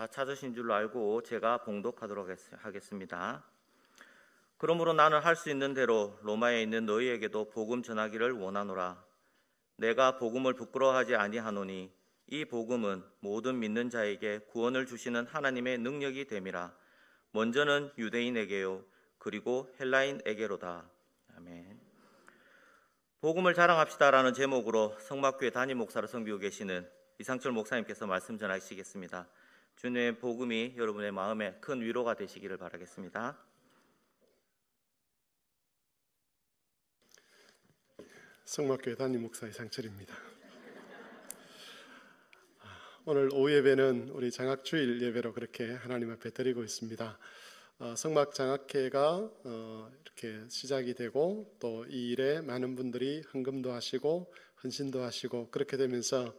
다 찾으신 줄로 알고 제가 봉독하도록 하겠습니다. 그러므로 나는 할 수 있는 대로 로마에 있는 너희에게도 복음 전하기를 원하노라. 내가 복음을 부끄러워하지 아니하노니 이 복음은 모든 믿는 자에게 구원을 주시는 하나님의 능력이 됨이라. 먼저는 유대인에게요 그리고 헬라인에게로다. 아멘. 복음을 자랑합시다라는 제목으로 성막교회 담임 목사로 섬기고 계시는 이상철 목사님께서 말씀 전하시겠습니다. 주님의 복음이 여러분의 마음에 큰 위로가 되시기를 바라겠습니다. 성막교회 담임 목사 이상철입니다. 오늘 오후 예배는 우리 장학주일 예배로 그렇게 하나님 앞에 드리고 있습니다. 성막 장학회가 이렇게 시작이 되고 또 이 일에 많은 분들이 헌금도 하시고 헌신도 하시고 그렇게 되면서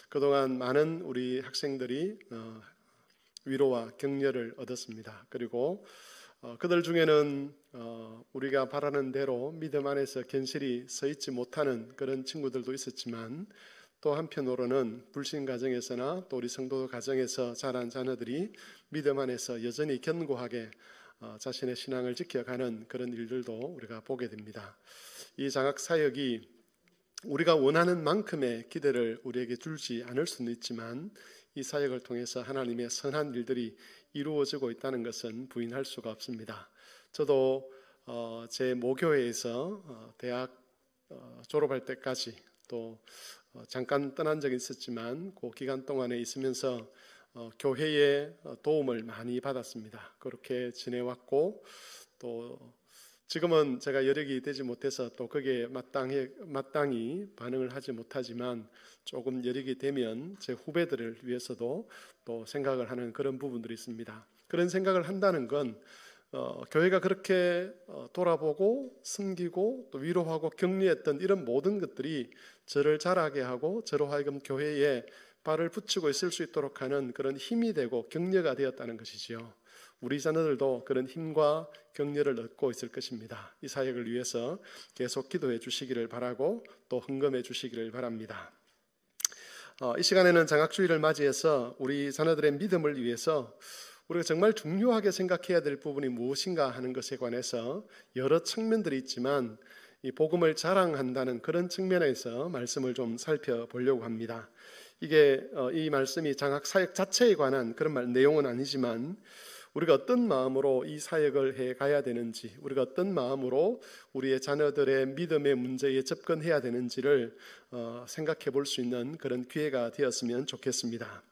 그동안 많은 우리 학생들이 위로와 격려를 얻었습니다. 그리고 그들 중에는 우리가 바라는 대로 믿음 안에서 견실히 서 있지 못하는 그런 친구들도 있었지만 또 한편으로는 불신 가정에서나 또 우리 성도 가정에서 자란 자녀들이 믿음 안에서 여전히 견고하게 자신의 신앙을 지켜가는 그런 일들도 우리가 보게 됩니다. 이 장학 사역이 우리가 원하는 만큼의 기대를 우리에게 주지 않을 수는 있지만 이 사역을 통해서 하나님의 선한 일들이 이루어지고 있다는 것은 부인할 수가 없습니다. 저도 제 모교회에서 대학 졸업할 때까지 또 잠깐 떠난 적이 있었지만 그 기간 동안에 있으면서 교회의 도움을 많이 받았습니다. 그렇게 지내왔고 또 지금은 제가 여력이 되지 못해서 또 거기에 마땅히 반응을 하지 못하지만 조금 여력이 되면 제 후배들을 위해서도 또 생각을 하는 그런 부분들이 있습니다. 그런 생각을 한다는 건 교회가 그렇게 돌아보고 섬기고 또 위로하고 격려했던 이런 모든 것들이 저를 자라게 하고 저로 하여금 교회에 발을 붙이고 있을 수 있도록 하는 그런 힘이 되고 격려가 되었다는 것이지요. 우리 자녀들도 그런 힘과 격려를 얻고 있을 것입니다. 이 사역을 위해서 계속 기도해 주시기를 바라고 또 헌금해 주시기를 바랍니다. 이 시간에는 장학주일을 맞이해서 우리 자녀들의 믿음을 위해서 우리가 정말 중요하게 생각해야 될 부분이 무엇인가 하는 것에 관해서 여러 측면들이 있지만 이 복음을 자랑한다는 그런 측면에서 말씀을 좀 살펴보려고 합니다. 이게 이 말씀이 장학 사역 자체에 관한 그런 내용은 아니지만 우리가 어떤 마음으로 이 사역을 해 가야 되는지, 우리가 어떤 마음으로 우리의 자녀들의 믿음의 문제에 접근해야 되는지를 생각해 볼 수 있는 그런 기회가 되었으면 좋겠습니다.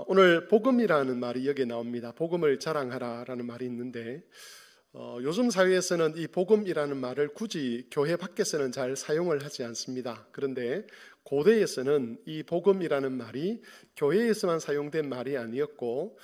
오늘 복음이라는 말이 여기에 나옵니다. 복음을 자랑하라라는 말이 있는데 요즘 사회에서는 이 복음이라는 말을 굳이 교회 밖에서는 잘 사용을 하지 않습니다. 그런데 고대에서는 이 복음이라는 말이 교회에서만 사용된 말이 아니었고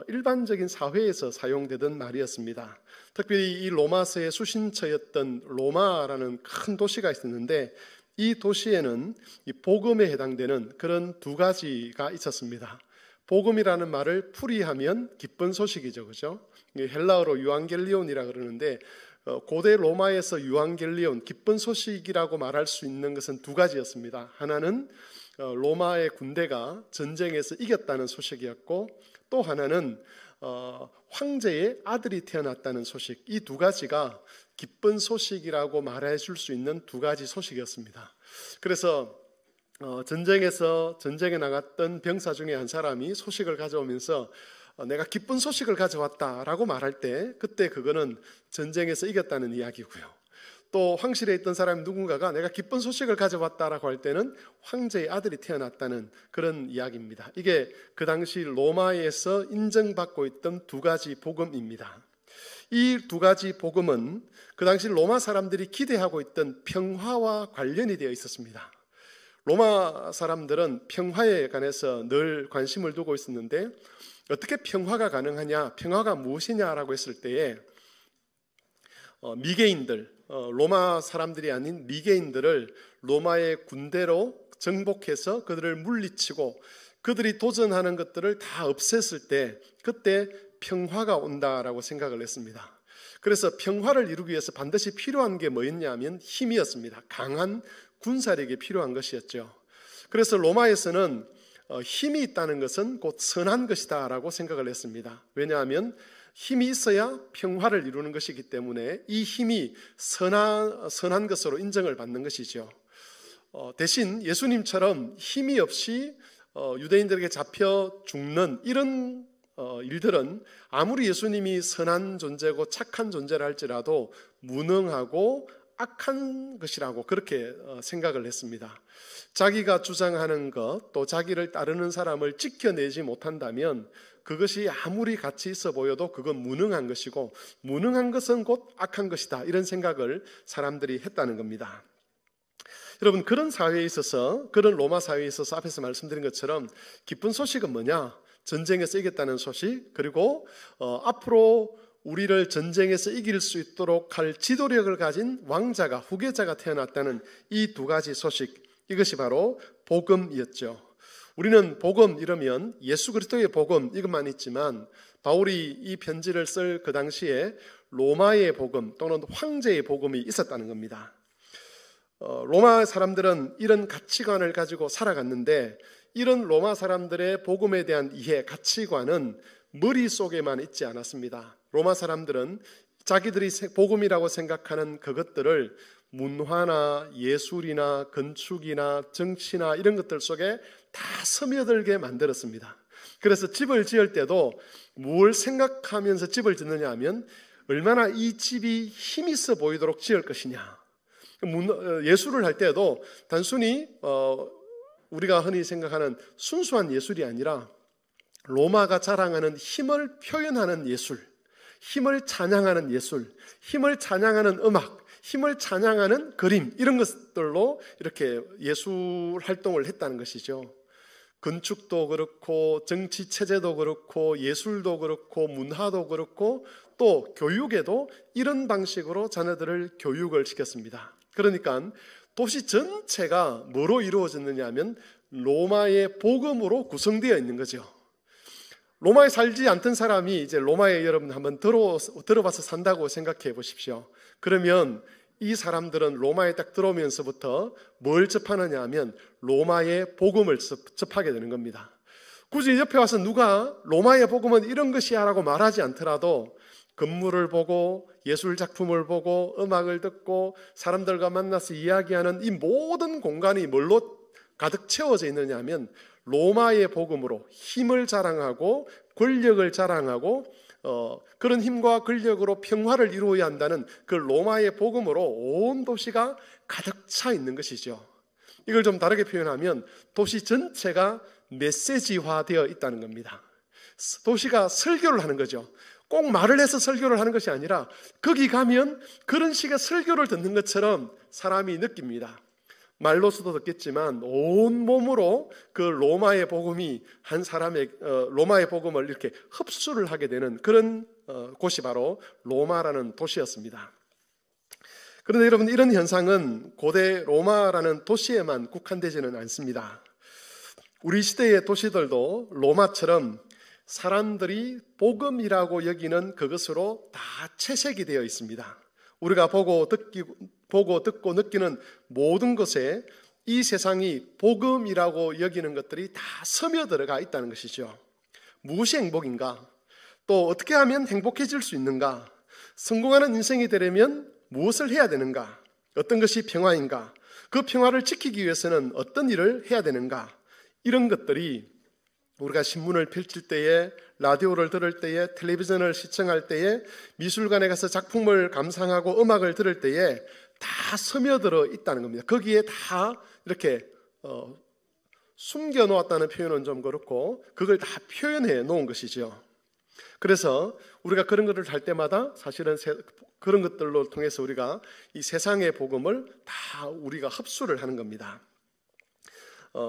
일반적인 사회에서 사용되던 말이었습니다. 특별히 이 로마서의 수신처였던 로마라는 큰 도시가 있었는데 이 도시에는 이 복음에 해당되는 그런 두 가지가 있었습니다. 복음이라는 말을 풀이하면 기쁜 소식이죠, 그죠? 헬라어로 유앙겔리온이라 그러는데 고대 로마에서 유앙겔리온, 기쁜 소식이라고 말할 수 있는 것은 두 가지였습니다. 하나는 로마의 군대가 전쟁에서 이겼다는 소식이었고 또 하나는 황제의 아들이 태어났다는 소식. 이 두 가지가 기쁜 소식이라고 말해줄 수 있는 두 가지 소식이었습니다. 그래서 전쟁에 나갔던 병사 중에 한 사람이 소식을 가져오면서 내가 기쁜 소식을 가져왔다라고 말할 때 그때 그거는 전쟁에서 이겼다는 이야기고요. 또 황실에 있던 사람 누군가가 내가 기쁜 소식을 가져왔다라고 할 때는 황제의 아들이 태어났다는 그런 이야기입니다. 이게 그 당시 로마에서 인정받고 있던 두 가지 복음입니다. 이 두 가지 복음은 그 당시 로마 사람들이 기대하고 있던 평화와 관련이 되어 있었습니다. 로마 사람들은 평화에 관해서 늘 관심을 두고 있었는데 어떻게 평화가 가능하냐, 평화가 무엇이냐라고 했을 때에 미개인들, 로마 사람들이 아닌 미개인들을 로마의 군대로 정복해서 그들을 물리치고 그들이 도전하는 것들을 다 없앴을 때 그때 평화가 온다라고 생각을 했습니다. 그래서 평화를 이루기 위해서 반드시 필요한 게 뭐였냐면 힘이었습니다. 강한 군사력이 필요한 것이었죠. 그래서 로마에서는 힘이 있다는 것은 곧 선한 것이다라고 생각을 했습니다. 왜냐하면 힘이 있어야 평화를 이루는 것이기 때문에 이 힘이 선한 것으로 인정을 받는 것이죠. 대신 예수님처럼 힘이 없이 유대인들에게 잡혀 죽는 이런 일들은 아무리 예수님이 선한 존재고 착한 존재라 할지라도 무능하고 악한 것이라고 그렇게 생각을 했습니다. 자기가 주장하는 것, 또 자기를 따르는 사람을 지켜내지 못한다면 그것이 아무리 가치 있어 보여도 그건 무능한 것이고, 무능한 것은 곧 악한 것이다, 이런 생각을 사람들이 했다는 겁니다. 여러분, 그런 사회에 있어서, 그런 로마 사회에 있어서 앞에서 말씀드린 것처럼 기쁜 소식은 뭐냐? 전쟁에서 이겼다는 소식, 그리고 앞으로 우리를 전쟁에서 이길 수 있도록 할 지도력을 가진 왕자가, 후계자가 태어났다는 이 두 가지 소식, 이것이 바로 복음이었죠. 우리는 복음 이러면 예수 그리스도의 복음 이것만 있지만, 바울이 이 편지를 쓸 그 당시에 로마의 복음 또는 황제의 복음이 있었다는 겁니다. 로마 사람들은 이런 가치관을 가지고 살아갔는데, 이런 로마 사람들의 복음에 대한 이해, 가치관은 머릿속에만 있지 않았습니다. 로마 사람들은 자기들이 복음이라고 생각하는 그것들을 문화나 예술이나 건축이나 정치나 이런 것들 속에 다 스며들게 만들었습니다. 그래서 집을 지을 때도 뭘 생각하면서 집을 짓느냐 하면 얼마나 이 집이 힘 있어 보이도록 지을 것이냐. 예술을 할 때도 단순히 우리가 흔히 생각하는 순수한 예술이 아니라 로마가 자랑하는 힘을 표현하는 예술, 힘을 찬양하는 예술, 힘을 찬양하는 음악, 힘을 찬양하는 그림, 이런 것들로 이렇게 예술 활동을 했다는 것이죠. 건축도 그렇고 정치 체제도 그렇고 예술도 그렇고 문화도 그렇고 또 교육에도 이런 방식으로 자녀들을 교육을 시켰습니다. 그러니까 도시 전체가 뭐로 이루어졌느냐 하면 로마의 복음으로 구성되어 있는 거죠. 로마에 살지 않던 사람이 이제 로마에 여러분 한번 들어봐서 산다고 생각해 보십시오. 그러면 이 사람들은 로마에 딱 들어오면서부터 뭘 접하느냐 하면 로마의 복음을 접하게 되는 겁니다. 굳이 옆에 와서 누가 로마의 복음은 이런 것이야 라고 말하지 않더라도 건물을 보고 예술 작품을 보고 음악을 듣고 사람들과 만나서 이야기하는 이 모든 공간이 뭘로 가득 채워져 있느냐 하면 로마의 복음으로 힘을 자랑하고 권력을 자랑하고 그런 힘과 권력으로 평화를 이루어야 한다는 그 로마의 복음으로 온 도시가 가득 차 있는 것이죠. 이걸 좀 다르게 표현하면 도시 전체가 메시지화되어 있다는 겁니다. 도시가 설교를 하는 거죠. 꼭 말을 해서 설교를 하는 것이 아니라 거기 가면 그런 식의 설교를 듣는 것처럼 사람이 느낍니다. 말로서도 듣겠지만 온 몸으로 그 로마의 복음이 한 사람의 로마의 복음을 이렇게 흡수를 하게 되는 그런 곳이 바로 로마라는 도시였습니다. 그런데 여러분, 이런 현상은 고대 로마라는 도시에만 국한되지는 않습니다. 우리 시대의 도시들도 로마처럼 사람들이 복음이라고 여기는 그것으로 다 채색이 되어 있습니다. 우리가 보고 듣고 느끼는 모든 것에 이 세상이 복음이라고 여기는 것들이 다 스며들어가 있다는 것이죠. 무엇이 행복인가? 또 어떻게 하면 행복해질 수 있는가? 성공하는 인생이 되려면 무엇을 해야 되는가? 어떤 것이 평화인가? 그 평화를 지키기 위해서는 어떤 일을 해야 되는가? 이런 것들이 우리가 신문을 펼칠 때에, 라디오를 들을 때에, 텔레비전을 시청할 때에, 미술관에 가서 작품을 감상하고 음악을 들을 때에 다 스며들어 있다는 겁니다. 거기에 다 이렇게 숨겨놓았다는 표현은 좀 그렇고 그걸 다 표현해 놓은 것이죠. 그래서 우리가 그런 것을 할 때마다 사실은 그런 것들로 통해서 우리가 이 세상의 복음을 다 우리가 흡수를 하는 겁니다.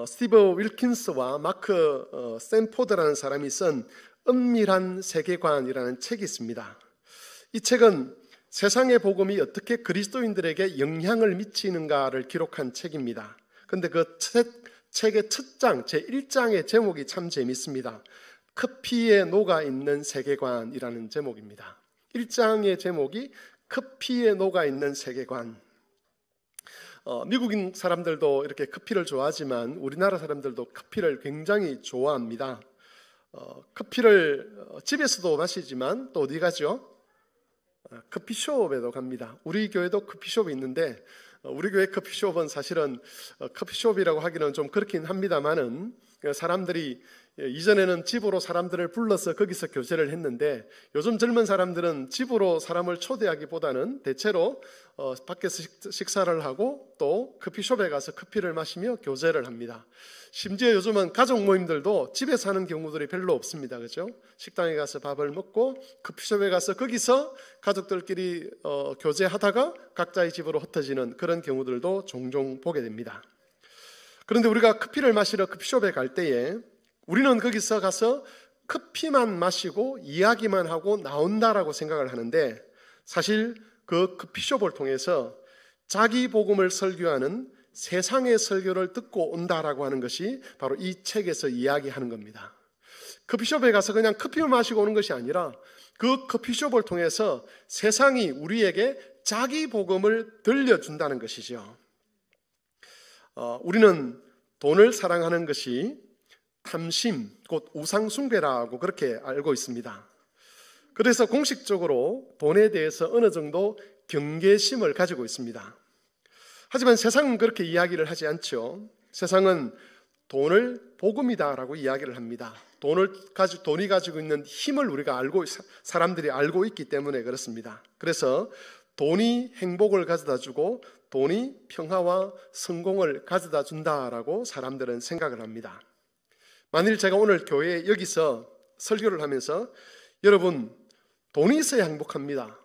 스티브 윌킨스와 마크 샌포드라는 사람이 쓴 은밀한 세계관이라는 책이 있습니다. 이 책은 세상의 복음이 어떻게 그리스도인들에게 영향을 미치는가를 기록한 책입니다. 그런데 그 책의 첫 장, 제1장의 제목이 참 재밌습니다. 커피에 녹아있는 세계관이라는 제목입니다. 1장의 제목이 커피에 녹아있는 세계관. 미국인 사람들도 이렇게 커피를 좋아하지만 우리나라 사람들도 커피를 굉장히 좋아합니다. 커피를 집에서도 마시지만 또 어디 가죠? 커피숍에도 갑니다. 우리 교회도 커피숍이 있는데 우리 교회 커피숍은 사실은 커피숍이라고 하기는 좀 그렇긴 합니다만은 사람들이 이전에는 집으로 사람들을 불러서 거기서 교제를 했는데 요즘 젊은 사람들은 집으로 사람을 초대하기보다는 대체로 밖에서 식사를 하고 또 커피숍에 가서 커피를 마시며 교제를 합니다. 심지어 요즘은 가족 모임들도 집에서 하는 경우들이 별로 없습니다. 그렇죠? 식당에 가서 밥을 먹고 커피숍에 가서 거기서 가족들끼리 교제하다가 각자의 집으로 흩어지는 그런 경우들도 종종 보게 됩니다. 그런데 우리가 커피를 마시러 커피숍에 갈 때에 우리는 거기서 가서 커피만 마시고 이야기만 하고 나온다라고 생각을 하는데 사실 그 커피숍을 통해서 자기 복음을 설교하는 세상의 설교를 듣고 온다라고 하는 것이 바로 이 책에서 이야기하는 겁니다. 커피숍에 가서 그냥 커피만 마시고 오는 것이 아니라 그 커피숍을 통해서 세상이 우리에게 자기 복음을 들려준다는 것이죠. 우리는 돈을 사랑하는 것이 탐심, 곧 우상숭배라고 그렇게 알고 있습니다. 그래서 공식적으로 돈에 대해서 어느 정도 경계심을 가지고 있습니다. 하지만 세상은 그렇게 이야기를 하지 않죠. 세상은 돈을 복음이다라고 이야기를 합니다. 돈이 가지고 있는 힘을 우리가 사람들이 알고 있기 때문에 그렇습니다. 그래서 돈이 행복을 가져다 주고 돈이 평화와 성공을 가져다 준다라고 사람들은 생각을 합니다. 만일 제가 오늘 교회에 여기서 설교를 하면서 여러분 돈이 있어야 행복합니다.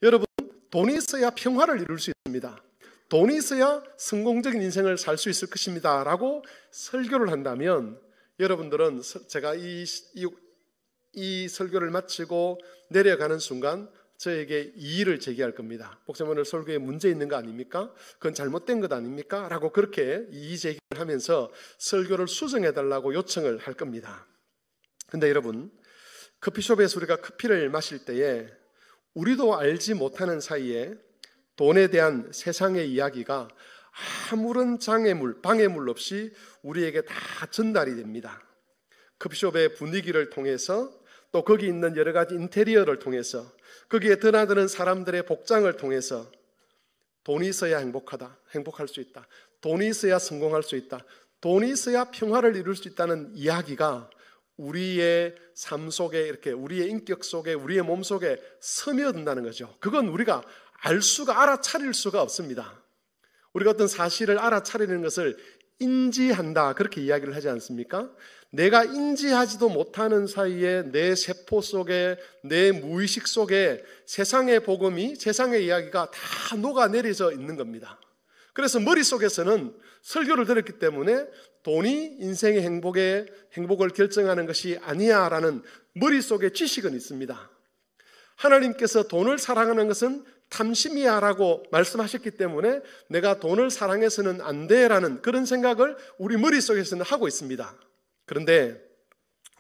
여러분 돈이 있어야 평화를 이룰 수 있습니다. 돈이 있어야 성공적인 인생을 살 수 있을 것입니다 라고 설교를 한다면 여러분들은 제가 이 설교를 마치고 내려가는 순간 저에게 이의를 제기할 겁니다. 목사님 오늘 설교에 문제 있는 거 아닙니까? 그건 잘못된 것 아닙니까? 라고 그렇게 이의 제기를 하면서 설교를 수정해달라고 요청을 할 겁니다. 근데 여러분 커피숍에서 우리가 커피를 마실 때에 우리도 알지 못하는 사이에 돈에 대한 세상의 이야기가 아무런 방해물 없이 우리에게 다 전달이 됩니다. 커피숍의 분위기를 통해서 또 거기 있는 여러 가지 인테리어를 통해서 거기에 드나드는 사람들의 복장을 통해서 돈이 있어야 행복할 수 있다. 돈이 있어야 성공할 수 있다. 돈이 있어야 평화를 이룰 수 있다는 이야기가 우리의 삶 속에 이렇게 우리의 인격 속에 우리의 몸 속에 스며든다는 거죠. 그건 우리가 알아차릴 수가 없습니다. 우리가 어떤 사실을 알아차리는 것을 인지한다 그렇게 이야기를 하지 않습니까? 내가 인지하지도 못하는 사이에 내 세포 속에 내 무의식 속에 세상의 복음이 세상의 이야기가 다 녹아내려져 있는 겁니다. 그래서 머릿속에서는 설교를 들었기 때문에 돈이 인생의 행복을 결정하는 것이 아니야 라는 머릿속에 지식은 있습니다. 하나님께서 돈을 사랑하는 것은 탐심이야 라고 말씀하셨기 때문에 내가 돈을 사랑해서는 안 돼 라는 그런 생각을 우리 머릿속에서는 하고 있습니다. 그런데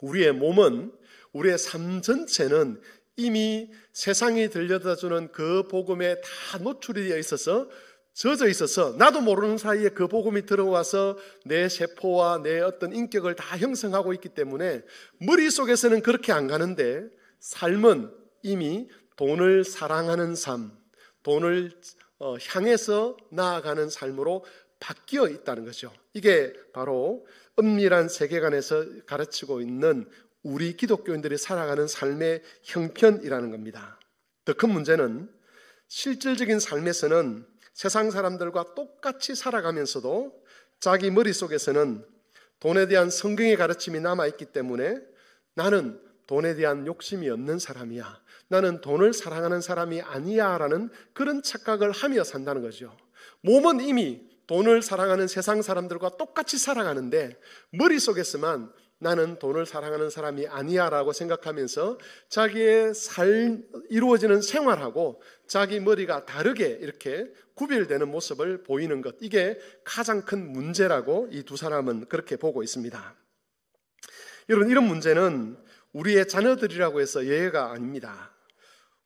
우리의 몸은 우리의 삶 전체는 이미 세상이 들려다주는 그 복음에 다 노출이 되어 있어서 젖어 있어서 나도 모르는 사이에 그 복음이 들어와서 내 세포와 내 어떤 인격을 다 형성하고 있기 때문에 머릿속에서는 그렇게 안 가는데 삶은 이미 돈을 사랑하는 삶, 돈을 향해서 나아가는 삶으로 바뀌어 있다는 거죠. 이게 바로 은밀한 세계관에서 가르치고 있는 우리 기독교인들이 살아가는 삶의 형편이라는 겁니다. 더 큰 문제는 실질적인 삶에서는 세상 사람들과 똑같이 살아가면서도 자기 머릿속에서는 돈에 대한 성경의 가르침이 남아있기 때문에 나는 돈에 대한 욕심이 없는 사람이야. 나는 돈을 사랑하는 사람이 아니야 라는 그런 착각을 하며 산다는 거죠. 몸은 이미 돈을 사랑하는 세상 사람들과 똑같이 살아가는데 머릿속에서만 나는 돈을 사랑하는 사람이 아니야 라고 생각하면서 자기의 이루어지는 생활하고 자기 머리가 다르게 이렇게 구별되는 모습을 보이는 것, 이게 가장 큰 문제라고 이 두 사람은 그렇게 보고 있습니다. 여러분, 이런 문제는 우리의 자녀들이라고 해서 예외가 아닙니다.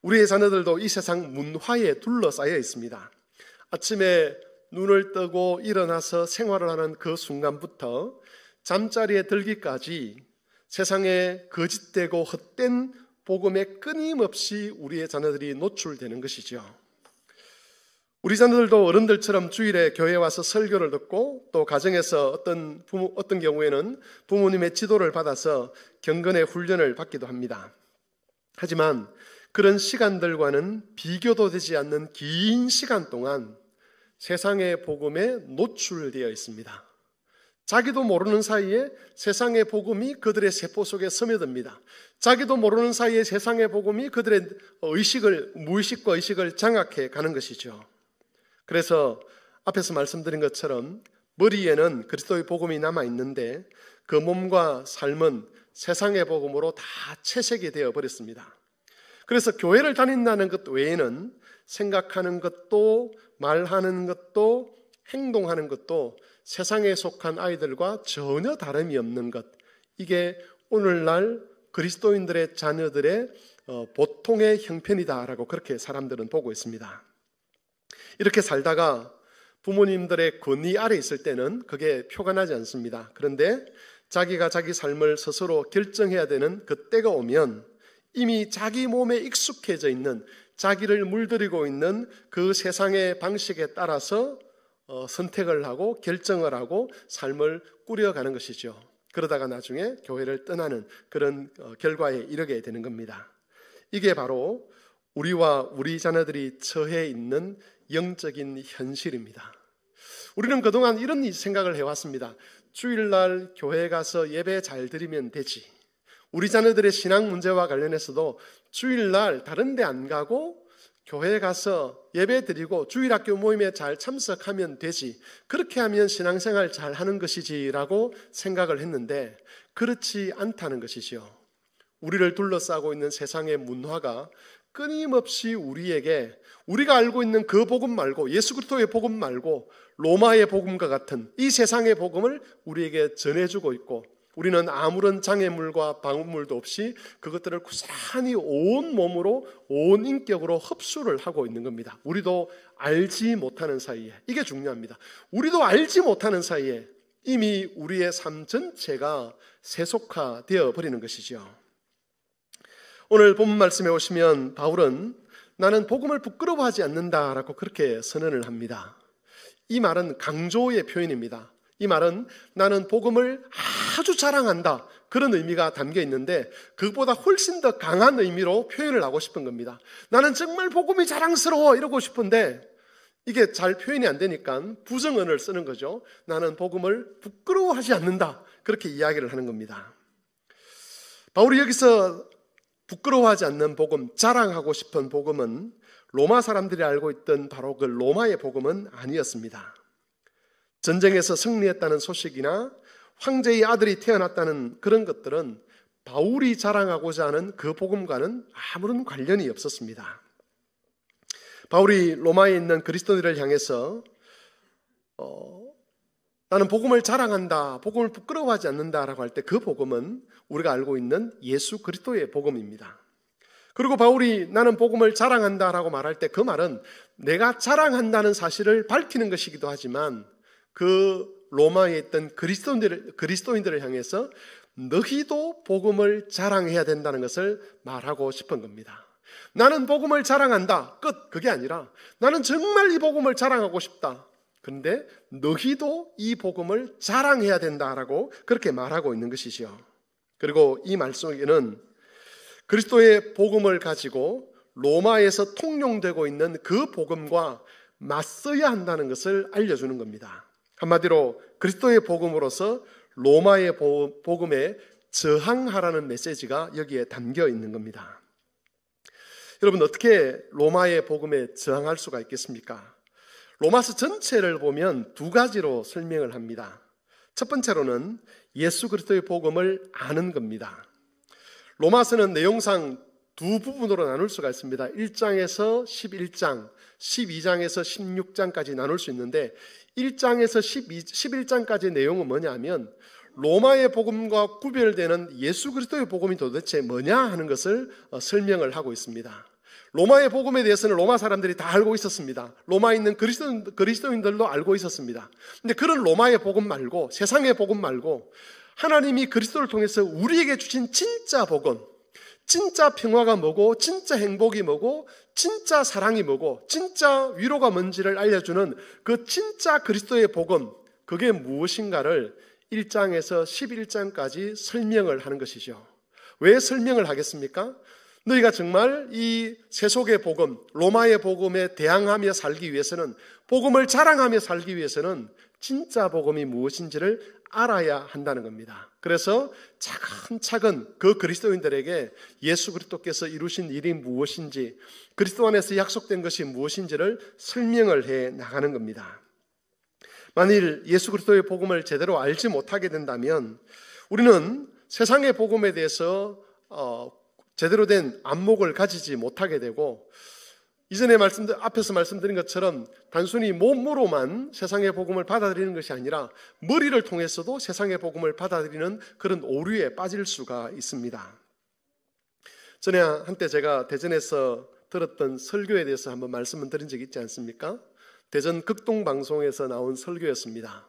우리의 자녀들도 이 세상 문화에 둘러싸여 있습니다. 아침에 눈을 뜨고 일어나서 생활을 하는 그 순간부터 잠자리에 들기까지 세상에 거짓되고 헛된 복음에 끊임없이 우리의 자녀들이 노출되는 것이죠. 우리 자녀들도 어른들처럼 주일에 교회에 와서 설교를 듣고 또 가정에서 어떤 경우에는 부모님의 지도를 받아서 경건의 훈련을 받기도 합니다. 하지만 그런 시간들과는 비교도 되지 않는 긴 시간 동안 세상의 복음에 노출되어 있습니다. 자기도 모르는 사이에 세상의 복음이 그들의 세포 속에 스며듭니다. 자기도 모르는 사이에 세상의 복음이 그들의 무의식과 의식을 장악해 가는 것이죠. 그래서 앞에서 말씀드린 것처럼 머리에는 그리스도의 복음이 남아있는데 그 몸과 삶은 세상의 복음으로 다 채색이 되어 버렸습니다. 그래서 교회를 다닌다는 것 외에는 생각하는 것도 말하는 것도 행동하는 것도 세상에 속한 아이들과 전혀 다름이 없는 것, 이게 오늘날 그리스도인들의 자녀들의 보통의 형편이다라고 그렇게 사람들은 보고 있습니다. 이렇게 살다가 부모님들의 권위 아래 있을 때는 그게 표가 나지 않습니다. 그런데 자기가 자기 삶을 스스로 결정해야 되는 그 때가 오면 이미 자기 몸에 익숙해져 있는, 자기를 물들이고 있는 그 세상의 방식에 따라서 선택을 하고 결정을 하고 삶을 꾸려가는 것이죠. 그러다가 나중에 교회를 떠나는 그런 결과에 이르게 되는 겁니다. 이게 바로 우리와 우리 자녀들이 처해 있는 영적인 현실입니다. 우리는 그동안 이런 생각을 해왔습니다. 주일날 교회 가서 예배 잘 드리면 되지. 우리 자녀들의 신앙 문제와 관련해서도 주일날 다른 데 안 가고 교회에 가서 예배 드리고 주일학교 모임에 잘 참석하면 되지, 그렇게 하면 신앙생활 잘 하는 것이지라고 생각을 했는데 그렇지 않다는 것이죠. 우리를 둘러싸고 있는 세상의 문화가 끊임없이 우리에게 우리가 알고 있는 그 복음 말고, 예수 그리스도의 복음 말고 로마의 복음과 같은 이 세상의 복음을 우리에게 전해주고 있고, 우리는 아무런 장애물과 방음물도 없이 그것들을 고스란히 온 몸으로 온 인격으로 흡수를 하고 있는 겁니다. 우리도 알지 못하는 사이에, 이게 중요합니다. 우리도 알지 못하는 사이에 이미 우리의 삶 전체가 세속화되어 버리는 것이죠. 오늘 본문 말씀에 오시면 바울은 나는 복음을 부끄러워하지 않는다라고 그렇게 선언을 합니다. 이 말은 강조의 표현입니다. 이 말은 나는 복음을 아주 자랑한다, 그런 의미가 담겨 있는데 그것보다 훨씬 더 강한 의미로 표현을 하고 싶은 겁니다. 나는 정말 복음이 자랑스러워 이러고 싶은데 이게 잘 표현이 안 되니까 부정언을 쓰는 거죠. 나는 복음을 부끄러워하지 않는다, 그렇게 이야기를 하는 겁니다. 바울이 여기서 부끄러워하지 않는 복음, 자랑하고 싶은 복음은 로마 사람들이 알고 있던 바로 그 로마의 복음은 아니었습니다. 전쟁에서 승리했다는 소식이나 황제의 아들이 태어났다는 그런 것들은 바울이 자랑하고자 하는 그 복음과는 아무런 관련이 없었습니다. 바울이 로마에 있는 그리스도인들을 향해서 나는 복음을 자랑한다, 복음을 부끄러워하지 않는다라고 할 때 그 복음은 우리가 알고 있는 예수 그리스도의 복음입니다. 그리고 바울이 나는 복음을 자랑한다라고 말할 때 그 말은 내가 자랑한다는 사실을 밝히는 것이기도 하지만 그 로마에 있던 그리스도인들을 향해서 너희도 복음을 자랑해야 된다는 것을 말하고 싶은 겁니다. 나는 복음을 자랑한다, 끝. 그게 아니라 나는 정말 이 복음을 자랑하고 싶다. 그런데 너희도 이 복음을 자랑해야 된다라고 그렇게 말하고 있는 것이죠. 그리고 이 말 속에는 그리스도의 복음을 가지고 로마에서 통용되고 있는 그 복음과 맞서야 한다는 것을 알려주는 겁니다. 한마디로 그리스도의 복음으로서 로마의 복음에 저항하라는 메시지가 여기에 담겨 있는 겁니다. 여러분, 어떻게 로마의 복음에 저항할 수가 있겠습니까? 로마서 전체를 보면 두 가지로 설명을 합니다. 첫 번째로는 예수 그리스도의 복음을 아는 겁니다. 로마서는 내용상 두 부분으로 나눌 수가 있습니다. 1장에서 11장, 12장에서 16장까지 나눌 수 있는데 1장에서 11장까지 내용은 뭐냐면 로마의 복음과 구별되는 예수 그리스도의 복음이 도대체 뭐냐 하는 것을 설명을 하고 있습니다. 로마의 복음에 대해서는 로마 사람들이 다 알고 있었습니다. 로마에 있는 그리스도인들도 알고 있었습니다. 근데 그런 로마의 복음 말고, 세상의 복음 말고 하나님이 그리스도를 통해서 우리에게 주신 진짜 복음, 진짜 평화가 뭐고, 진짜 행복이 뭐고, 진짜 사랑이 뭐고, 진짜 위로가 뭔지를 알려주는 그 진짜 그리스도의 복음, 그게 무엇인가를 1장에서 11장까지 설명을 하는 것이죠. 왜 설명을 하겠습니까? 너희가 정말 이 세속의 복음, 로마의 복음에 대항하며 살기 위해서는, 복음을 자랑하며 살기 위해서는 진짜 복음이 무엇인지를 알아야 한다는 겁니다. 그래서 차근차근 그 그리스도인들에게 예수 그리스도께서 이루신 일이 무엇인지, 그리스도 안에서 약속된 것이 무엇인지를 설명을 해 나가는 겁니다. 만일 예수 그리스도의 복음을 제대로 알지 못하게 된다면 우리는 세상의 복음에 대해서 제대로 된 안목을 가지지 못하게 되고, 이전에 앞에서 말씀드린 것처럼 단순히 몸으로만 세상의 복음을 받아들이는 것이 아니라 머리를 통해서도 세상의 복음을 받아들이는 그런 오류에 빠질 수가 있습니다. 전에 한때 제가 대전에서 들었던 설교에 대해서 한번 말씀을 드린 적이 있지 않습니까? 대전 극동방송에서 나온 설교였습니다.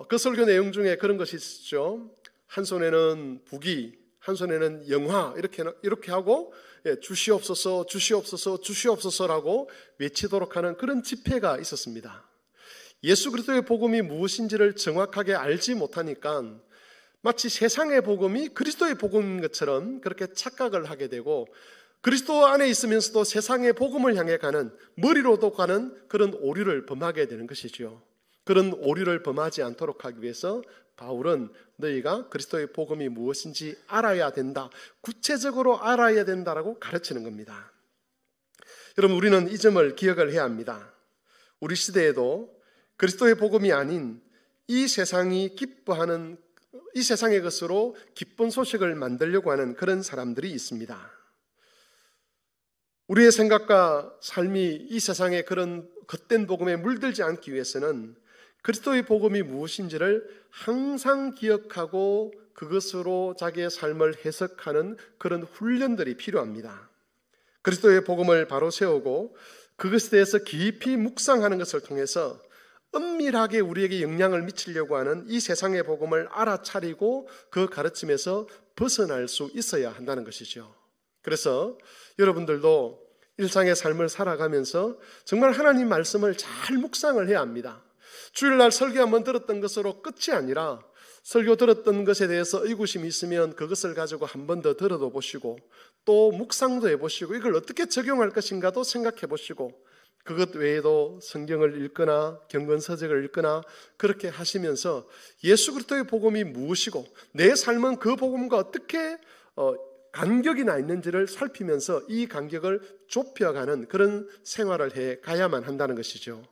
그 설교 내용 중에 그런 것이 있었죠. 한 손에는 북이, 한 손에는 영화, 이렇게 하고 주시옵소서, 주시옵소서, 주시옵소서라고 외치도록 하는 그런 집회가 있었습니다. 예수 그리스도의 복음이 무엇인지를 정확하게 알지 못하니까 마치 세상의 복음이 그리스도의 복음인 것처럼 그렇게 착각을 하게 되고, 그리스도 안에 있으면서도 세상의 복음을 향해 가는, 머리로도 가는 그런 오류를 범하게 되는 것이죠. 그런 오류를 범하지 않도록 하기 위해서 바울은 너희가 그리스도의 복음이 무엇인지 알아야 된다, 구체적으로 알아야 된다라고 가르치는 겁니다. 여러분, 우리는 이 점을 기억을 해야 합니다. 우리 시대에도 그리스도의 복음이 아닌 이 세상이 기뻐하는, 이 세상의 것으로 기쁜 소식을 만들려고 하는 그런 사람들이 있습니다. 우리의 생각과 삶이 이 세상의 그런 겉된 복음에 물들지 않기 위해서는 그리스도의 복음이 무엇인지를 항상 기억하고 그것으로 자기의 삶을 해석하는 그런 훈련들이 필요합니다. 그리스도의 복음을 바로 세우고 그것에 대해서 깊이 묵상하는 것을 통해서 은밀하게 우리에게 영향을 미치려고 하는 이 세상의 복음을 알아차리고 그 가르침에서 벗어날 수 있어야 한다는 것이죠. 그래서 여러분들도 일상의 삶을 살아가면서 정말 하나님 말씀을 잘 묵상을 해야 합니다. 주일날 설교 한번 들었던 것으로 끝이 아니라 설교 들었던 것에 대해서 의구심이 있으면 그것을 가지고 한 번 더 들어도 보시고, 또 묵상도 해보시고, 이걸 어떻게 적용할 것인가도 생각해 보시고, 그것 외에도 성경을 읽거나 경건서적을 읽거나 그렇게 하시면서 예수 그리스도의 복음이 무엇이고 내 삶은 그 복음과 어떻게 간격이 나 있는지를 살피면서 이 간격을 좁혀가는 그런 생활을 해 가야만 한다는 것이죠.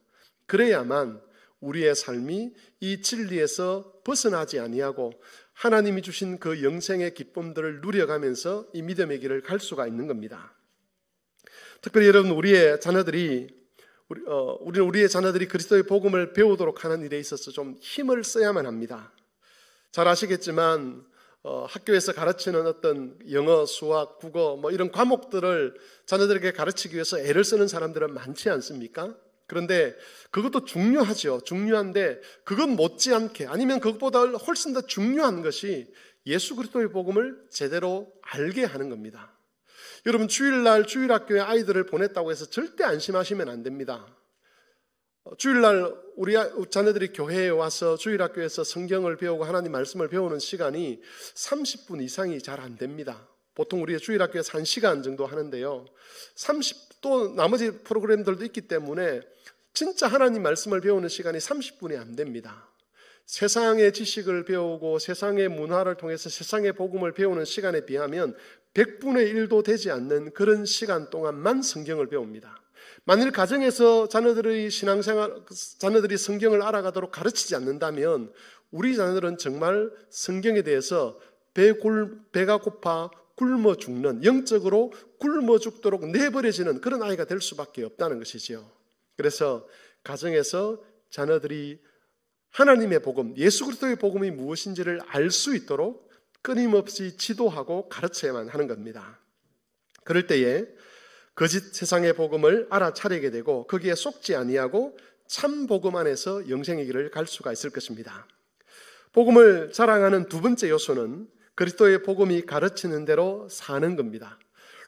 그래야만 우리의 삶이 이 진리에서 벗어나지 아니하고 하나님이 주신 그 영생의 기쁨들을 누려가면서 이 믿음의 길을 갈 수가 있는 겁니다. 특별히 여러분, 우리의 자녀들이 그리스도의 복음을 배우도록 하는 일에 있어서 좀 힘을 써야만 합니다. 잘 아시겠지만 학교에서 가르치는 어떤 영어, 수학, 국어 이런 과목들을 자녀들에게 가르치기 위해서 애를 쓰는 사람들은 많지 않습니까? 그런데 그것도 중요하죠. 중요한데 그것 못지않게, 아니면 그것보다 훨씬 더 중요한 것이 예수 그리스도의 복음을 제대로 알게 하는 겁니다. 여러분, 주일날 주일학교에 아이들을 보냈다고 해서 절대 안심하시면 안 됩니다. 주일날 우리 자녀들이 교회에 와서 주일학교에서 성경을 배우고 하나님 말씀을 배우는 시간이 30분 이상이 잘 안 됩니다. 보통 우리 주일학교에서 1시간 정도 하는데요, 또 나머지 프로그램들도 있기 때문에 진짜 하나님 말씀을 배우는 시간이 30분이 안 됩니다. 세상의 지식을 배우고 세상의 문화를 통해서 세상의 복음을 배우는 시간에 비하면 100분의 1도 되지 않는 그런 시간 동안만 성경을 배웁니다. 만일 가정에서 자녀들이 성경을 알아가도록 가르치지 않는다면 우리 자녀들은 정말 성경에 대해서 배가 고파 굶어 죽는, 영적으로 굶어 죽도록 내버려지는 그런 아이가 될 수밖에 없다는 것이죠. 그래서 가정에서 자녀들이 하나님의 복음, 예수 그리스도의 복음이 무엇인지를 알 수 있도록 끊임없이 지도하고 가르쳐야만 하는 겁니다. 그럴 때에 거짓 세상의 복음을 알아차리게 되고 거기에 속지 아니하고 참 복음 안에서 영생의 길을 갈 수가 있을 것입니다. 복음을 자랑하는 두 번째 요소는 그리스도의 복음이 가르치는 대로 사는 겁니다.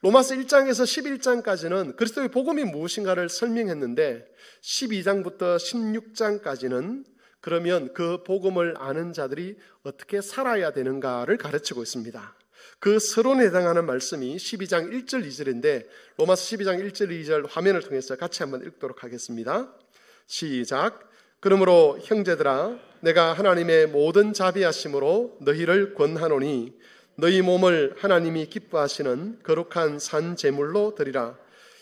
로마서 1장에서 11장까지는 그리스도의 복음이 무엇인가를 설명했는데 12장부터 16장까지는 그러면 그 복음을 아는 자들이 어떻게 살아야 되는가를 가르치고 있습니다. 그 서론에 해당하는 말씀이 12장 1절 2절인데 로마서 12장 1절 2절 화면을 통해서 같이 한번 읽도록 하겠습니다. 시작. 그러므로 형제들아 내가 하나님의 모든 자비하심으로 너희를 권하노니 너희 몸을 하나님이 기뻐하시는 거룩한 산 제물로 드리라.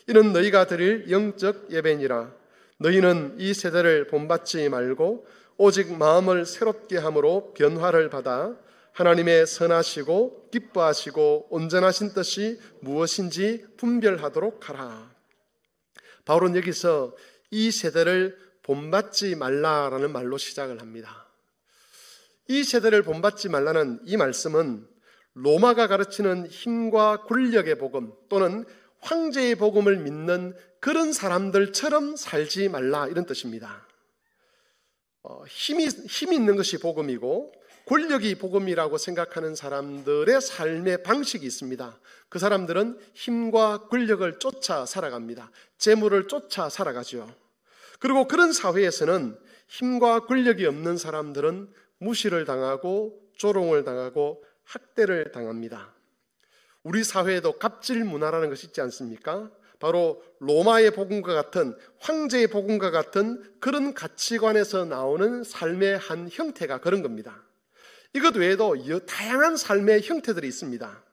이는 너희가 드릴 영적 예배니라. 너희는 이 세대를 본받지 말고 오직 마음을 새롭게 함으로 변화를 받아 하나님의 선하시고 기뻐하시고 온전하신 뜻이 무엇인지 분별하도록 하라. 바울은 여기서 이 세대를 본받지 말라라는 말로 시작을 합니다. 이 세대를 본받지 말라는 이 말씀은 로마가 가르치는 힘과 권력의 복음 또는 황제의 복음을 믿는 그런 사람들처럼 살지 말라 이런 뜻입니다. 힘이 있는 것이 복음이고 권력이 복음이라고 생각하는 사람들의 삶의 방식이 있습니다. 그 사람들은 힘과 권력을 쫓아 살아갑니다. 재물을 쫓아 살아가죠. 그리고 그런 사회에서는 힘과 권력이 없는 사람들은 무시를 당하고 조롱을 당하고 학대를 당합니다. 우리 사회에도 갑질 문화라는 것이 있지 않습니까? 바로 로마의 복음과 같은 황제의 복음과 같은 그런 가치관에서 나오는 삶의 한 형태가 그런 겁니다. 이것 외에도 다양한 삶의 형태들이 있습니다.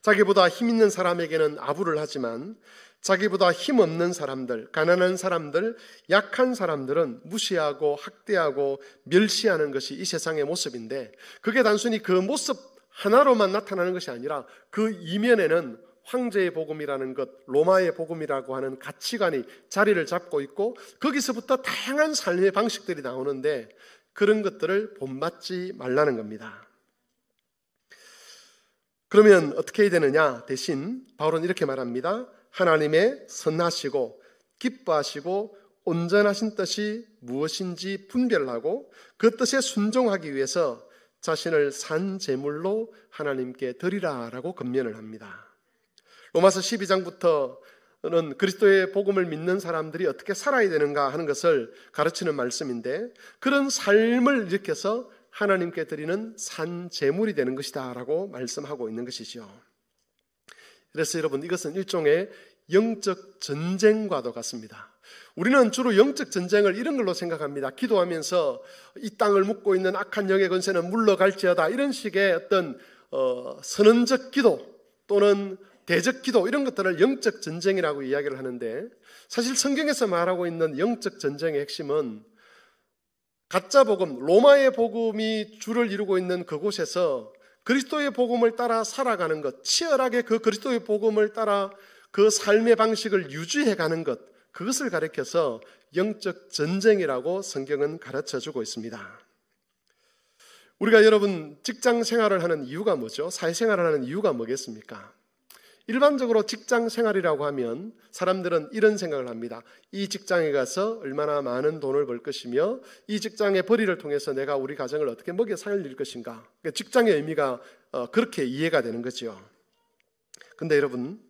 자기보다 힘 있는 사람에게는 아부를 하지만 자기보다 힘없는 사람들, 가난한 사람들, 약한 사람들은 무시하고 학대하고 멸시하는 것이 이 세상의 모습인데 그게 단순히 그 모습 하나로만 나타나는 것이 아니라 그 이면에는 황제의 복음이라는 것, 로마의 복음이라고 하는 가치관이 자리를 잡고 있고 거기서부터 다양한 삶의 방식들이 나오는데 그런 것들을 본받지 말라는 겁니다. 그러면 어떻게 해야 되느냐? 대신 바울은 이렇게 말합니다. 하나님의 선하시고 기뻐하시고 온전하신 뜻이 무엇인지 분별하고 그 뜻에 순종하기 위해서 자신을 산 제물로 하나님께 드리라라고 권면을 합니다. 로마서 12장부터는 그리스도의 복음을 믿는 사람들이 어떻게 살아야 되는가 하는 것을 가르치는 말씀인데 그런 삶을 일으켜서 하나님께 드리는 산 제물이 되는 것이다 라고 말씀하고 있는 것이죠. 그래서 여러분 이것은 일종의 영적 전쟁과도 같습니다. 우리는 주로 영적 전쟁을 이런 걸로 생각합니다. 기도하면서 이 땅을 묻고 있는 악한 영의 권세는 물러갈지어다 이런 식의 어떤 선언적 기도 또는 대적 기도 이런 것들을 영적 전쟁이라고 이야기를 하는데 사실 성경에서 말하고 있는 영적 전쟁의 핵심은 가짜 복음, 로마의 복음이 주를 이루고 있는 그곳에서 그리스도의 복음을 따라 살아가는 것, 치열하게 그 그리스도의 복음을 따라 그 삶의 방식을 유지해가는 것, 그것을 가리켜서 영적 전쟁이라고 성경은 가르쳐주고 있습니다. 우리가 여러분 직장 생활을 하는 이유가 뭐죠? 사회생활을 하는 이유가 뭐겠습니까? 일반적으로 직장 생활이라고 하면 사람들은 이런 생각을 합니다. 이 직장에 가서 얼마나 많은 돈을 벌 것이며 이 직장의 벌이를 통해서 내가 우리 가정을 어떻게 먹여 살릴 것인가. 그러니까 직장의 의미가 그렇게 이해가 되는 거죠. 그런데 여러분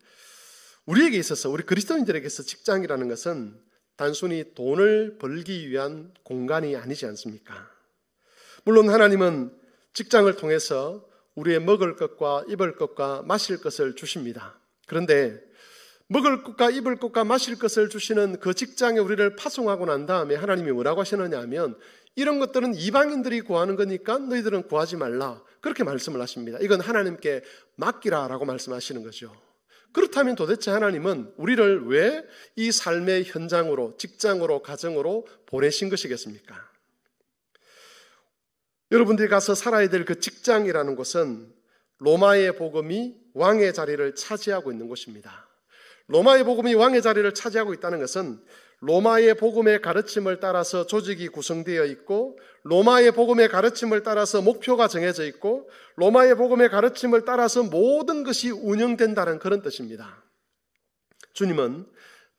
우리에게 있어서 우리 그리스도인들에게서 직장이라는 것은 단순히 돈을 벌기 위한 공간이 아니지 않습니까? 물론 하나님은 직장을 통해서 우리의 먹을 것과 입을 것과 마실 것을 주십니다. 그런데 먹을 것과 입을 것과 마실 것을 주시는 그 직장에 우리를 파송하고 난 다음에 하나님이 뭐라고 하시느냐 하면 이런 것들은 이방인들이 구하는 거니까 너희들은 구하지 말라 그렇게 말씀을 하십니다. 이건 하나님께 맡기라라고 말씀하시는 거죠. 그렇다면 도대체 하나님은 우리를 왜 이 삶의 현장으로 직장으로 가정으로 보내신 것이겠습니까? 여러분들이 가서 살아야 될 그 직장이라는 곳은 로마의 복음이 왕의 자리를 차지하고 있는 곳입니다. 로마의 복음이 왕의 자리를 차지하고 있다는 것은 로마의 복음의 가르침을 따라서 조직이 구성되어 있고, 로마의 복음의 가르침을 따라서 목표가 정해져 있고, 로마의 복음의 가르침을 따라서 모든 것이 운영된다는 그런 뜻입니다. 주님은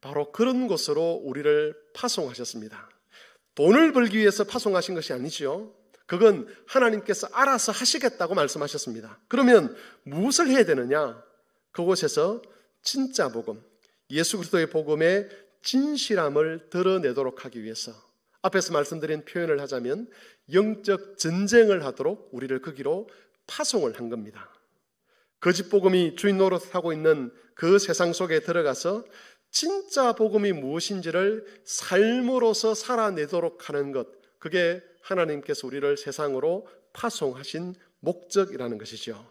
바로 그런 곳으로 우리를 파송하셨습니다. 돈을 벌기 위해서 파송하신 것이 아니죠. 그건 하나님께서 알아서 하시겠다고 말씀하셨습니다. 그러면 무엇을 해야 되느냐? 그곳에서 진짜 복음, 예수 그리스도의 복음의 진실함을 드러내도록 하기 위해서, 앞에서 말씀드린 표현을 하자면 영적 전쟁을 하도록 우리를 거기로 파송을 한 겁니다. 거짓 복음이 주인 노릇하고 있는 그 세상 속에 들어가서 진짜 복음이 무엇인지를 삶으로서 살아내도록 하는 것, 그게 하나님께서 우리를 세상으로 파송하신 목적이라는 것이죠.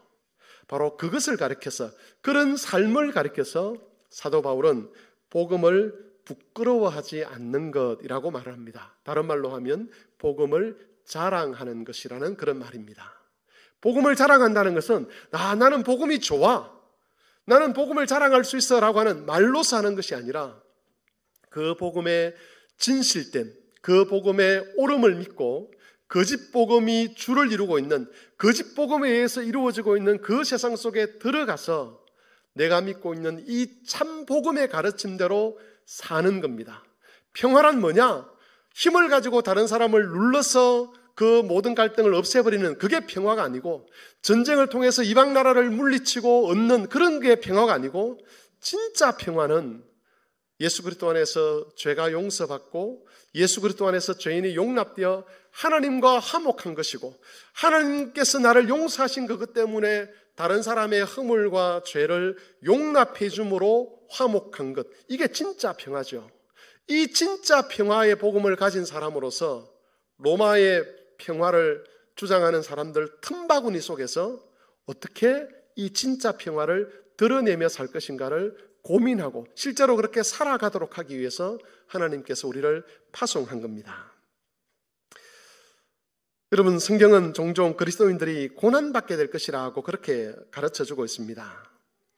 바로 그것을 가리켜서, 그런 삶을 가리켜서 사도 바울은 복음을 부끄러워하지 않는 것이라고 말을 합니다. 다른 말로 하면 복음을 자랑하는 것이라는 그런 말입니다. 복음을 자랑한다는 것은 나는 복음이 좋아, 나는 복음을 자랑할 수 있어 라고 하는 말로서 하는 것이 아니라, 그 복음의 진실된, 그 복음의 옳음을 믿고 거짓 복음이 주를 이루고 있는, 거짓 복음에 의해서 이루어지고 있는 그 세상 속에 들어가서 내가 믿고 있는 이 참 복음의 가르침대로 사는 겁니다. 평화란 뭐냐? 힘을 가지고 다른 사람을 눌러서 그 모든 갈등을 없애버리는, 그게 평화가 아니고, 전쟁을 통해서 이방 나라를 물리치고 얻는 그런 게 평화가 아니고, 진짜 평화는 예수 그리스도 안에서 죄가 용서받고 예수 그리스도 안에서 죄인이 용납되어 하나님과 화목한 것이고, 하나님께서 나를 용서하신 그것 때문에 다른 사람의 허물과 죄를 용납해 줌으로 화목한 것, 이게 진짜 평화죠. 이 진짜 평화의 복음을 가진 사람으로서 로마의 평화를 주장하는 사람들 틈바구니 속에서 어떻게 이 진짜 평화를 드러내며 살 것인가를 고민하고 실제로 그렇게 살아가도록 하기 위해서 하나님께서 우리를 파송한 겁니다. 여러분, 성경은 종종 그리스도인들이 고난받게 될 것이라고 그렇게 가르쳐주고 있습니다.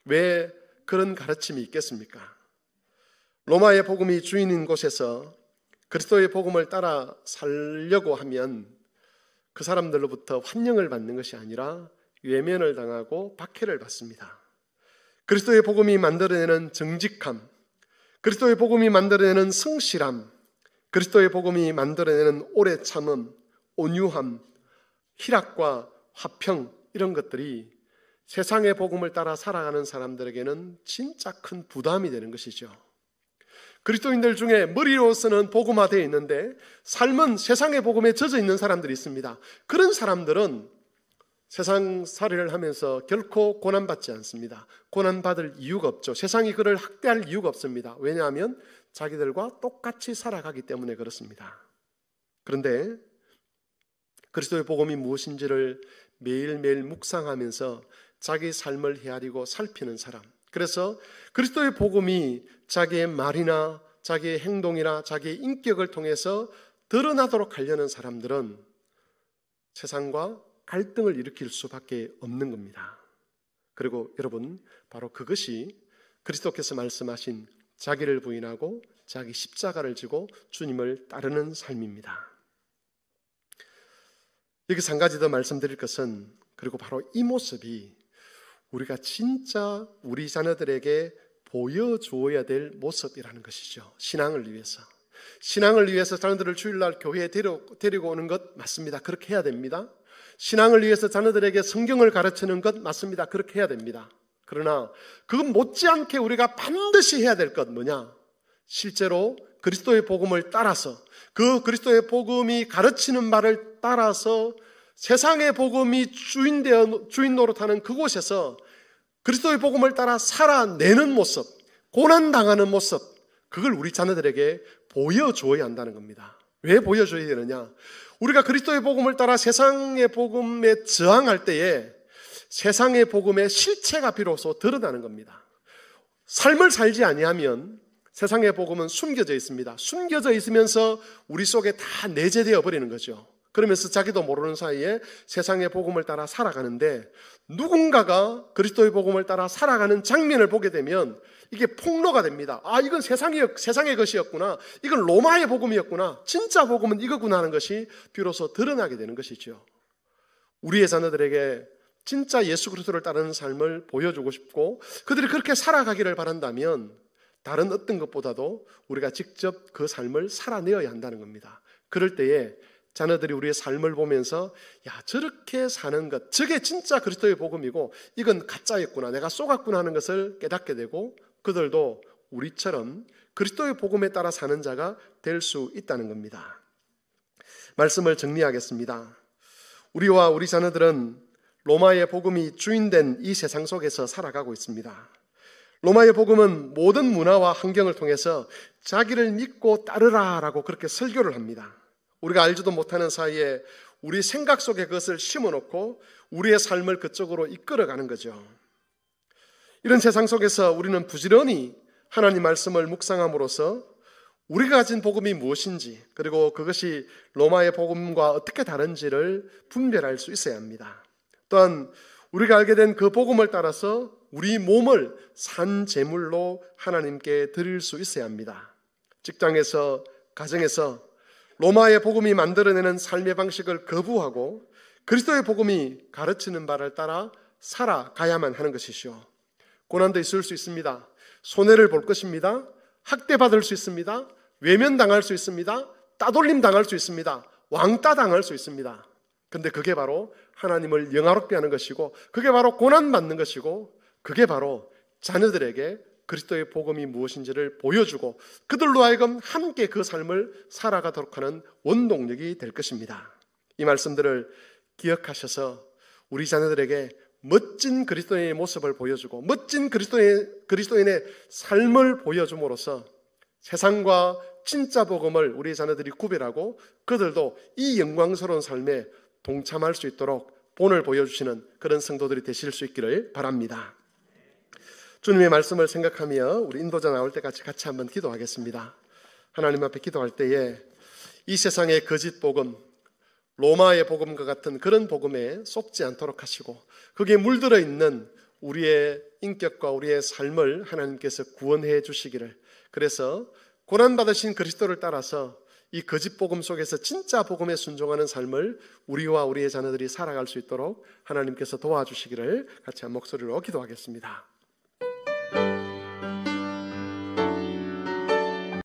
왜 그런 가르침이 있겠습니까? 로마의 복음이 주인인 곳에서 그리스도의 복음을 따라 살려고 하면 그 사람들로부터 환영을 받는 것이 아니라 외면을 당하고 박해를 받습니다. 그리스도의 복음이 만들어내는 정직함, 그리스도의 복음이 만들어내는 성실함, 그리스도의 복음이 만들어내는 오래 참음, 온유함, 희락과 화평, 이런 것들이 세상의 복음을 따라 살아가는 사람들에게는 진짜 큰 부담이 되는 것이죠. 그리스도인들 중에 머리로서는 복음화되어 있는데 삶은 세상의 복음에 젖어 있는 사람들이 있습니다. 그런 사람들은 세상 살이를 하면서 결코 고난받지 않습니다. 고난받을 이유가 없죠. 세상이 그를 학대할 이유가 없습니다. 왜냐하면 자기들과 똑같이 살아가기 때문에 그렇습니다. 그런데 그리스도의 복음이 무엇인지를 매일매일 묵상하면서 자기 삶을 헤아리고 살피는 사람, 그래서 그리스도의 복음이 자기의 말이나 자기의 행동이나 자기의 인격을 통해서 드러나도록 하려는 사람들은 세상과 갈등을 일으킬 수밖에 없는 겁니다. 그리고 여러분, 바로 그것이 그리스도께서 말씀하신 자기를 부인하고 자기 십자가를 지고 주님을 따르는 삶입니다. 여기서 한 가지 더 말씀드릴 것은, 그리고 바로 이 모습이 우리가 진짜 우리 자녀들에게 보여주어야 될 모습이라는 것이죠. 신앙을 위해서 자녀들을 주일날 교회에 데리고 오는 것 맞습니다. 그렇게 해야 됩니다. 신앙을 위해서 자녀들에게 성경을 가르치는 것 맞습니다. 그렇게 해야 됩니다. 그러나 그건 못지않게 우리가 반드시 해야 될 것 뭐냐? 실제로 그리스도의 복음을 따라서, 그 그리스도의 복음이 가르치는 말을 따라서 세상의 복음이 주인 노릇하는 그곳에서 그리스도의 복음을 따라 살아내는 모습, 고난당하는 모습, 그걸 우리 자녀들에게 보여줘야 한다는 겁니다. 왜 보여줘야 되느냐? 우리가 그리스도의 복음을 따라 세상의 복음에 저항할 때에 세상의 복음의 실체가 비로소 드러나는 겁니다. 삶을 살지 아니하면 세상의 복음은 숨겨져 있습니다. 숨겨져 있으면서 우리 속에 다 내재되어 버리는 거죠. 그러면서 자기도 모르는 사이에 세상의 복음을 따라 살아가는데, 누군가가 그리스도의 복음을 따라 살아가는 장면을 보게 되면 이게 폭로가 됩니다. 아, 이건 세상의 것이었구나. 이건 로마의 복음이었구나. 진짜 복음은 이거구나 하는 것이 비로소 드러나게 되는 것이죠. 우리의 자녀들에게 진짜 예수 그리스도를 따르는 삶을 보여주고 싶고 그들이 그렇게 살아가기를 바란다면 다른 어떤 것보다도 우리가 직접 그 삶을 살아내어야 한다는 겁니다. 그럴 때에 자녀들이 우리의 삶을 보면서 야, 저렇게 사는 것, 저게 진짜 그리스도의 복음이고 이건 가짜였구나, 내가 속았구나 하는 것을 깨닫게 되고 그들도 우리처럼 그리스도의 복음에 따라 사는 자가 될 수 있다는 겁니다. 말씀을 정리하겠습니다. 우리와 우리 자녀들은 로마의 복음이 주인된 이 세상 속에서 살아가고 있습니다. 로마의 복음은 모든 문화와 환경을 통해서 자기를 믿고 따르라라고 그렇게 설교를 합니다. 우리가 알지도 못하는 사이에 우리 생각 속에 그것을 심어놓고 우리의 삶을 그쪽으로 이끌어가는 거죠. 이런 세상 속에서 우리는 부지런히 하나님 말씀을 묵상함으로써 우리가 가진 복음이 무엇인지, 그리고 그것이 로마의 복음과 어떻게 다른지를 분별할 수 있어야 합니다. 또한 우리가 알게 된 그 복음을 따라서 우리 몸을 산 제물로 하나님께 드릴 수 있어야 합니다. 직장에서, 가정에서 로마의 복음이 만들어내는 삶의 방식을 거부하고 그리스도의 복음이 가르치는 바를 따라 살아가야만 하는 것이죠. 고난도 있을 수 있습니다. 손해를 볼 것입니다. 학대받을 수 있습니다. 외면당할 수 있습니다. 따돌림 당할 수 있습니다. 왕따 당할 수 있습니다. 근데 그게 바로 하나님을 영화롭게 하는 것이고, 그게 바로 고난받는 것이고, 그게 바로 자녀들에게 그리스도의 복음이 무엇인지를 보여주고 그들로 하여금 함께 그 삶을 살아가도록 하는 원동력이 될 것입니다. 이 말씀들을 기억하셔서 우리 자녀들에게 멋진 그리스도인의 모습을 보여주고 멋진 그리스도인의 삶을 보여줌으로써 세상과 진짜 복음을 우리 자녀들이 구별하고 그들도 이 영광스러운 삶에 동참할 수 있도록 본을 보여주시는 그런 성도들이 되실 수 있기를 바랍니다. 주님의 말씀을 생각하며 우리 인도자 나올 때까지 같이 한번 기도하겠습니다. 하나님 앞에 기도할 때에 이 세상의 거짓 복음, 로마의 복음과 같은 그런 복음에 속지 않도록 하시고 거기에 물들어 있는 우리의 인격과 우리의 삶을 하나님께서 구원해 주시기를, 그래서 고난받으신 그리스도를 따라서 이 거짓 복음 속에서 진짜 복음에 순종하는 삶을 우리와 우리의 자녀들이 살아갈 수 있도록 하나님께서 도와주시기를 같이 한 목소리로 기도하겠습니다.